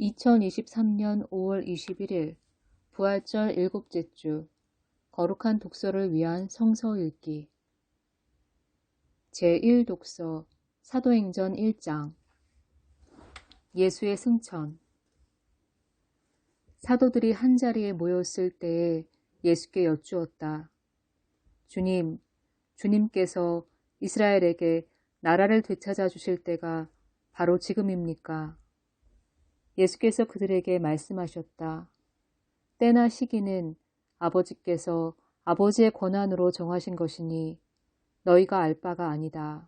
2023년 5월 21일 부활절 일곱째 주 거룩한 독서를 위한 성서 읽기 제1독서 사도행전 1장 예수의 승천 사도들이 한자리에 모였을 때에 예수께 여쭈었다. 주님, 주님께서 이스라엘에게 나라를 되찾아 주실 때가 바로 지금입니까? 예수께서 그들에게 말씀하셨다. 때나 시기는 아버지께서 아버지의 권한으로 정하신 것이니 너희가 알 바가 아니다.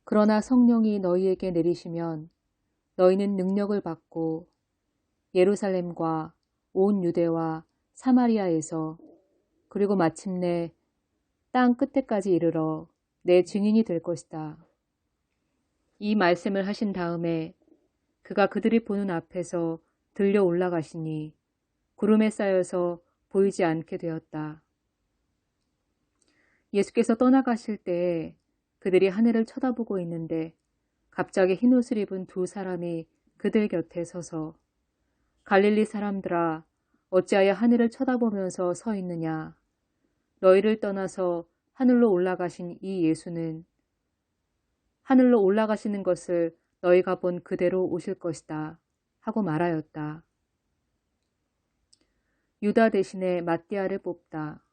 그러나 성령이 너희에게 내리시면 너희는 능력을 받고 예루살렘과 온 유대와 사마리아에서 그리고 마침내 땅 끝에까지 이르러 내 증인이 될 것이다. 이 말씀을 하신 다음에 그가 그들이 보는 앞에서 들려 올라가시니 구름에 쌓여서 보이지 않게 되었다. 예수께서 떠나가실 때에 그들이 하늘을 쳐다보고 있는데 갑자기 흰옷을 입은 두 사람이 그들 곁에 서서 갈릴리 사람들아 어찌하여 하늘을 쳐다보면서 서 있느냐. 너희를 떠나서 하늘로 올라가신 이 예수는 하늘로 올라가시는 것을 너희가 본 그대로 오실 것이다 하고 말하였다. 유다 대신에 matti아를 뽑다.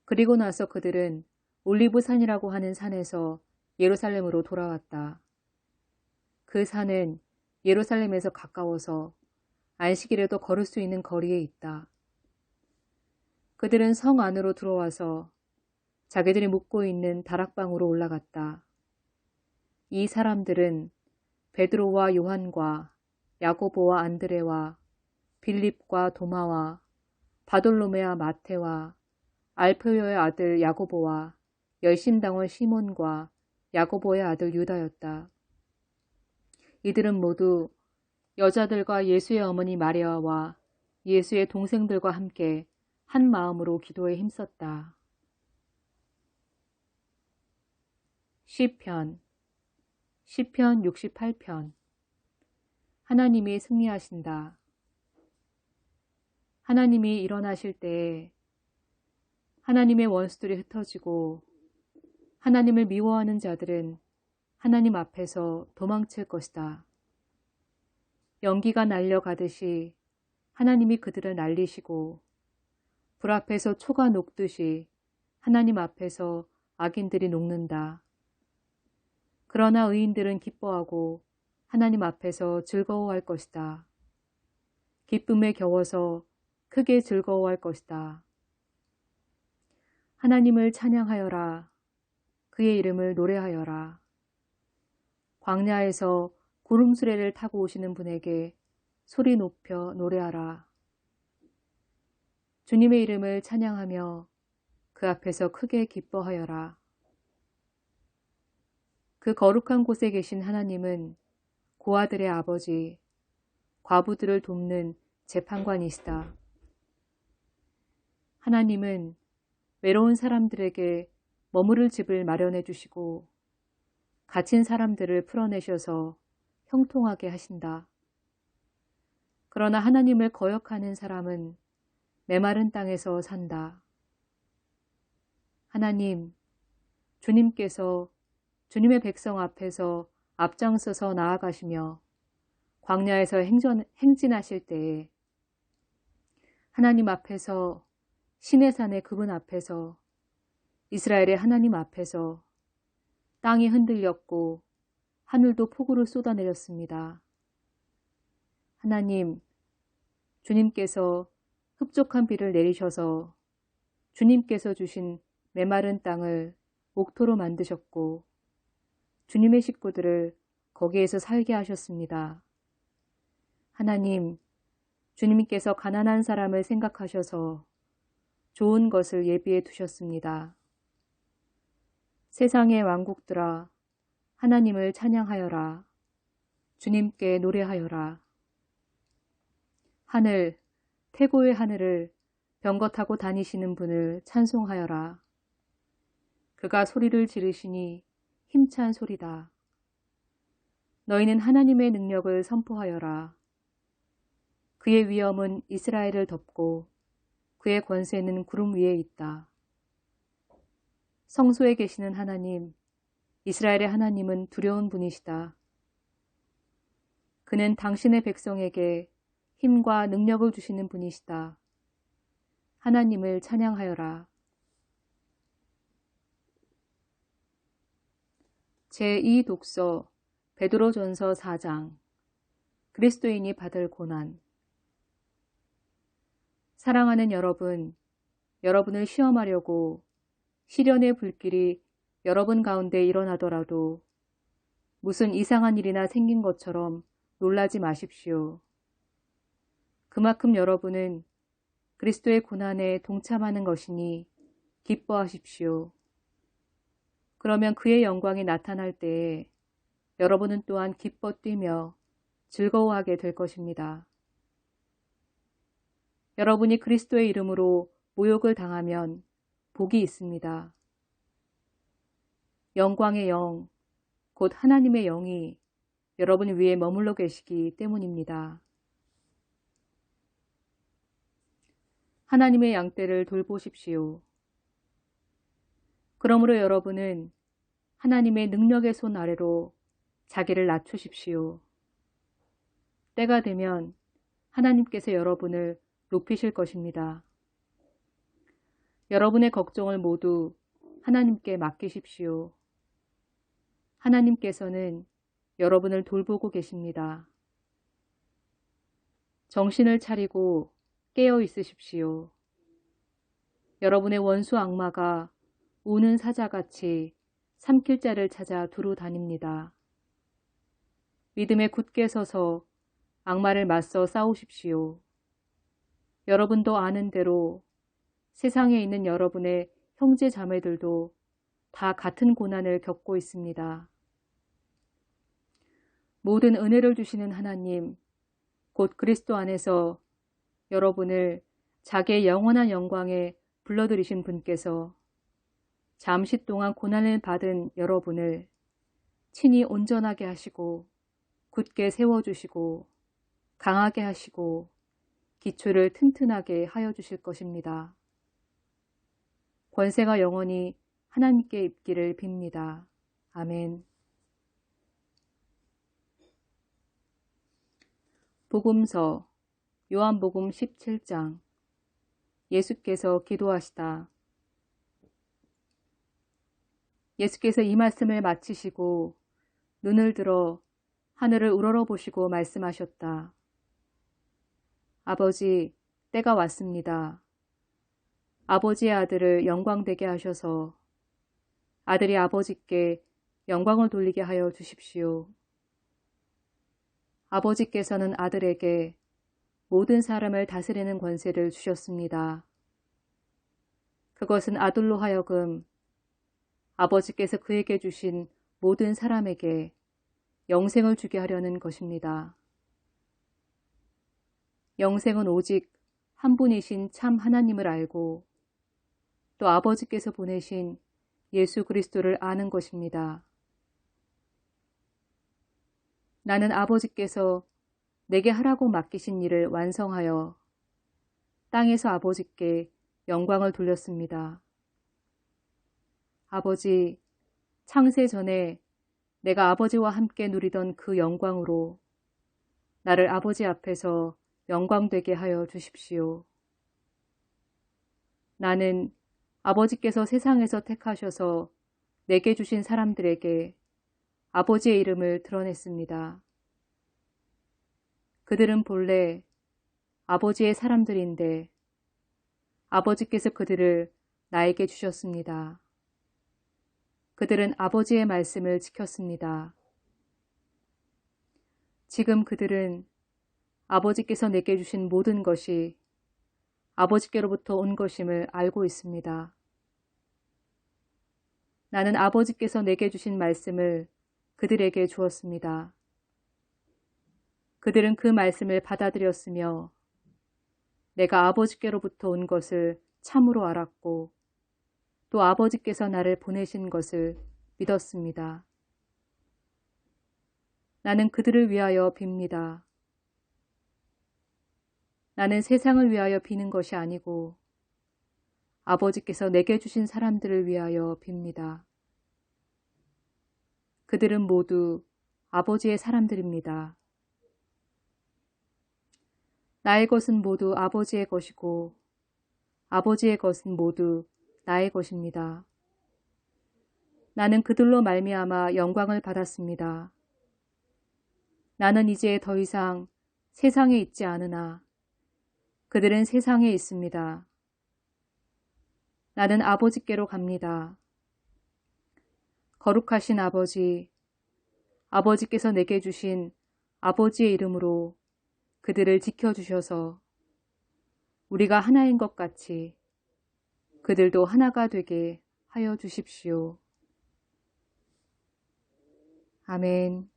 그리고 나서 그들은 올리브산이라고 하는 산에서 예루살렘으로 돌아왔다. 그 산은 예루살렘에서 가까워서 안식일에도 걸을 수 있는 거리에 있다. 그들은 성 안으로 들어와서 자기들이 묵고 있는 다락방으로 올라갔다. 이 사람들은 베드로와 요한과 야고보와 안드레와 빌립과 도마와 바돌로메와 마테와 알페오의 아들 야고보와 열심당원 시몬과 야고보의 아들 유다였다. 이들은 모두 여자들과 예수의 어머니 마리아와 예수의 동생들과 함께 한 마음으로 기도에 힘썼다. 시편 68편 하나님이 승리하신다. 하나님이 일어나실 때에 하나님의 원수들이 흩어지고 하나님을 미워하는 자들은 하나님 앞에서 도망칠 것이다. 연기가 날려가듯이 하나님이 그들을 날리시고 불 앞에서 초가 녹듯이 하나님 앞에서 악인들이 녹는다. 그러나 의인들은 기뻐하고 하나님 앞에서 즐거워할 것이다. 기쁨에 겨워서 크게 즐거워할 것이다. 하나님을 찬양하여라. 그의 이름을 노래하여라. 광야에서 구름수레를 타고 오시는 분에게 소리 높여 노래하라. 주님의 이름을 찬양하며 그 앞에서 크게 기뻐하여라. 그 거룩한 곳에 계신 하나님은 고아들의 아버지, 과부들을 돕는 재판관이시다. 하나님은 외로운 사람들에게 머무를 집을 마련해 주시고 갇힌 사람들을 풀어내셔서 형통하게 하신다. 그러나 하나님을 거역하는 사람은 메마른 땅에서 산다. 하나님, 주님께서 주님의 백성 앞에서 앞장서서 나아가시며 광야에서 행진하실 때에 하나님 앞에서 시내산의 그분 앞에서 이스라엘의 하나님 앞에서 땅이 흔들렸고 하늘도 폭우를 쏟아내렸습니다. 하나님, 주님께서 흡족한 비를 내리셔서 주님께서 주신 메마른 땅을 옥토로 만드셨고 주님의 식구들을 거기에서 살게 하셨습니다. 하나님, 주님께서 가난한 사람을 생각하셔서 좋은 것을 예비해 두셨습니다. 세상의 왕국들아, 하나님을 찬양하여라. 주님께 노래하여라. 하늘, 태고의 하늘을 병거 타고 다니시는 분을 찬송하여라. 그가 소리를 지르시니 힘찬 소리다. 너희는 하나님의 능력을 선포하여라. 그의 위엄은 이스라엘을 덮고 그의 권세는 구름 위에 있다. 성소에 계시는 하나님, 이스라엘의 하나님은 두려운 분이시다. 그는 당신의 백성에게 힘과 능력을 주시는 분이시다. 하나님을 찬양하여라. 제2독서 베드로전서 4장. 그리스도인이 받을 고난. 사랑하는 여러분, 여러분을 시험하려고 시련의 불길이 여러분 가운데 일어나더라도 무슨 이상한 일이나 생긴 것처럼 놀라지 마십시오. 그만큼 여러분은 그리스도의 고난에 동참하는 것이니 기뻐하십시오. 그러면 그의 영광이 나타날 때에 여러분은 또한 기뻐 뛰며 즐거워하게 될 것입니다. 여러분이 그리스도의 이름으로 모욕을 당하면 복이 있습니다. 영광의 영, 곧 하나님의 영이 여러분 위에 머물러 계시기 때문입니다. 하나님의 양떼를 돌보십시오. 그러므로 여러분은 하나님의 능력의 손 아래로 자기를 낮추십시오. 때가 되면 하나님께서 여러분을 높이실 것입니다. 여러분의 걱정을 모두 하나님께 맡기십시오. 하나님께서는 여러분을 돌보고 계십니다. 정신을 차리고 깨어 있으십시오. 여러분의 원수 악마가 우는 사자같이 삼킬 자를 찾아 두루 다닙니다. 믿음에 굳게 서서 악마를 맞서 싸우십시오. 여러분도 아는 대로 세상에 있는 여러분의 형제 자매들도 다 같은 고난을 겪고 있습니다. 모든 은혜를 주시는 하나님, 곧 그리스도 안에서 여러분을 자기의 영원한 영광에 불러들이신 분께서 잠시 동안 고난을 받은 여러분을 친히 온전하게 하시고 굳게 세워주시고 강하게 하시고 기초를 튼튼하게 하여 주실 것입니다. 권세가 영원히 하나님께 있기를 빕니다. 아멘. 복음서 요한복음 17장. 예수께서 기도하시다. 예수께서 이 말씀을 마치시고 눈을 들어 하늘을 우러러보시고 말씀하셨다. 아버지, 때가 왔습니다. 아버지의 아들을 영광되게 하셔서 아들이 아버지께 영광을 돌리게 하여 주십시오. 아버지께서는 아들에게 모든 사람을 다스리는 권세를 주셨습니다. 그것은 아들로 하여금 아버지께서 그에게 주신 모든 사람에게 영생을 주게 하려는 것입니다. 영생은 오직 한 분이신 참 하나님을 알고 또 아버지께서 보내신 예수 그리스도를 아는 것입니다. 나는 아버지께서 내게 하라고 맡기신 일을 완성하여 땅에서 아버지께 영광을 돌렸습니다. 아버지, 창세 전에 내가 아버지와 함께 누리던 그 영광으로 나를 아버지 앞에서 영광되게 하여 주십시오. 나는 아버지께서 세상에서 택하셔서 내게 주신 사람들에게 아버지의 이름을 드러냈습니다. 그들은 본래 아버지의 사람들인데 아버지께서 그들을 나에게 주셨습니다. 그들은 아버지의 말씀을 지켰습니다. 지금 그들은 아버지께서 내게 주신 모든 것이 아버지께로부터 온 것임을 알고 있습니다. 나는 아버지께서 내게 주신 말씀을 그들에게 주었습니다. 그들은 그 말씀을 받아들였으며 내가 아버지께로부터 온 것을 참으로 알았고 또 아버지께서 나를 보내신 것을 믿었습니다. 나는 그들을 위하여 빕니다. 나는 세상을 위하여 비는 것이 아니고 아버지께서 내게 주신 사람들을 위하여 빕니다. 그들은 모두 아버지의 사람들입니다. 나의 것은 모두 아버지의 것이고 아버지의 것은 모두 나의 것입니다. 나는 그들로 말미암아 영광을 받았습니다. 나는 이제 더 이상 세상에 있지 않으나 그들은 세상에 있습니다. 나는 아버지께로 갑니다. 거룩하신 아버지, 아버지께서 내게 주신 아버지의 이름으로 그들을 지켜주셔서 우리가 하나인 것 같이 그들도 하나가 되게 하여 주십시오. 아멘.